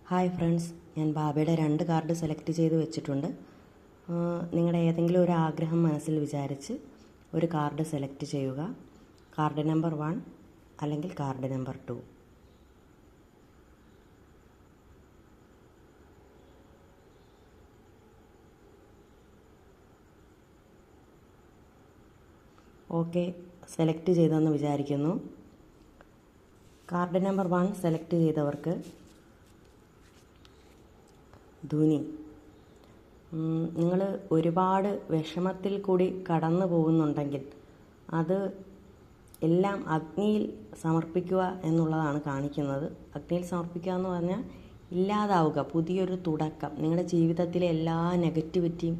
Hi friends, ഞാൻ ബാബയുടെ 2 card select ചെയ്ത് വെച്ചിട്ടുണ്ട്. നിങ്ങളുടെ ഏതെങ്കിലും ഒരു ആഗ്രഹം മനസ്സിൽ വിചാരിച്ച് ഒരു കാർഡ് സെലക്ട് ചെയ്യുക. കാർഡ് നമ്പർ 1 അല്ലെങ്കിൽ കാർഡ് നമ്പർ 2. ഓക്കെ, സെലക്ട് ചെയ്തെന്ന് വിചാരിക്കുന്നു. കാർഡ് നമ്പർ 1 സെലക്ട് ചെയ്തവർക്ക് ധുനി. നിങ്ങൾ ഒരുപാട് വിഷമത്തിൽ കൂടി കടന്നു പോകുന്നുണ്ടെങ്കിൽ അത് എല്ലാം അഗ്നിയിൽ സമർപ്പിക്കുക എന്നുള്ളതാണ് കാണിക്കുന്നത്. അഗ്നിയിൽ സമർപ്പിക്കുക എന്ന് പറഞ്ഞാൽ ഇല്ലാതാവുക, പുതിയൊരു തുടക്കം. നിങ്ങളുടെ ജീവിതത്തിലെ എല്ലാ നെഗറ്റിവിറ്റിയും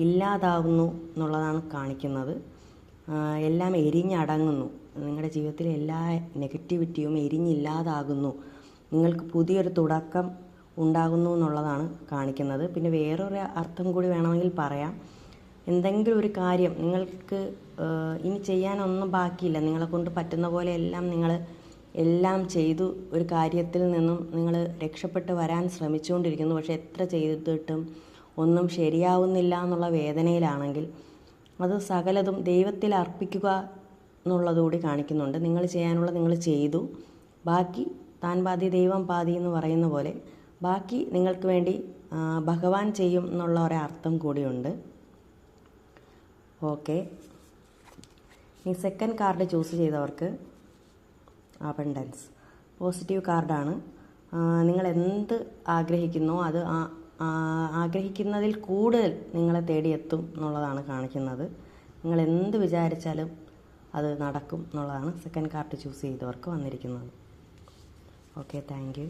ഇല്ലാതാവുന്നു എന്നുള്ളതാണ് കാണിക്കുന്നത്. എല്ലാം എരിഞ്ഞടങ്ങുന്നു. നിങ്ങളുടെ ജീവിതത്തിലെ എല്ലാ നെഗറ്റിവിറ്റിയും എരിഞ്ഞില്ലാതാകുന്നു. നിങ്ങൾക്ക് പുതിയൊരു തുടക്കം ഉണ്ടാകുന്നു എന്നുള്ളതാണ് കാണിക്കുന്നത്. പിന്നെ വേറൊരു അർത്ഥം കൂടി വേണമെങ്കിൽ പറയാം. എന്തെങ്കിലും ഒരു കാര്യം നിങ്ങൾക്ക് ഇനി ചെയ്യാനൊന്നും ബാക്കിയില്ല, നിങ്ങളെ കൊണ്ട് പറ്റുന്ന പോലെ എല്ലാം ചെയ്തു ഒരു കാര്യത്തിൽ നിന്നും നിങ്ങൾ രക്ഷപ്പെട്ട് വരാൻ ശ്രമിച്ചുകൊണ്ടിരിക്കുന്നു. പക്ഷെ എത്ര ചെയ്തിട്ടും ഒന്നും ശരിയാവുന്നില്ല എന്നുള്ള വേദനയിലാണെങ്കിൽ അത് സകലതും ദൈവത്തിൽ അർപ്പിക്കുക എന്നുള്ളതുകൂടി കാണിക്കുന്നുണ്ട്. നിങ്ങൾ ചെയ്യാനുള്ളത് നിങ്ങൾ ചെയ്തു, ബാക്കി താൻ പാതി ദൈവം പാതി എന്ന് പറയുന്ന പോലെ ബാക്കി നിങ്ങൾക്ക് വേണ്ടി ഭഗവാൻ ചെയ്യും എന്നുള്ള ഒരർത്ഥം കൂടിയുണ്ട്. ഓക്കെ, ഈ സെക്കൻഡ് കാർഡ് ചൂസ് ചെയ്തവർക്ക് അബണ്ടൻസ് പോസിറ്റീവ് കാർഡാണ്. നിങ്ങൾ എന്ത് ആഗ്രഹിക്കുന്നോ അത് ആഗ്രഹിക്കുന്നതിൽ കൂടുതൽ നിങ്ങളെ തേടിയെത്തും എന്നുള്ളതാണ് കാണിക്കുന്നത്. നിങ്ങൾ എന്ത് വിചാരിച്ചാലും അത് നടക്കും എന്നുള്ളതാണ് സെക്കൻഡ് കാർഡ് ചൂസ് ചെയ്തവർക്ക് വന്നിരിക്കുന്നത്. Okay, thank you.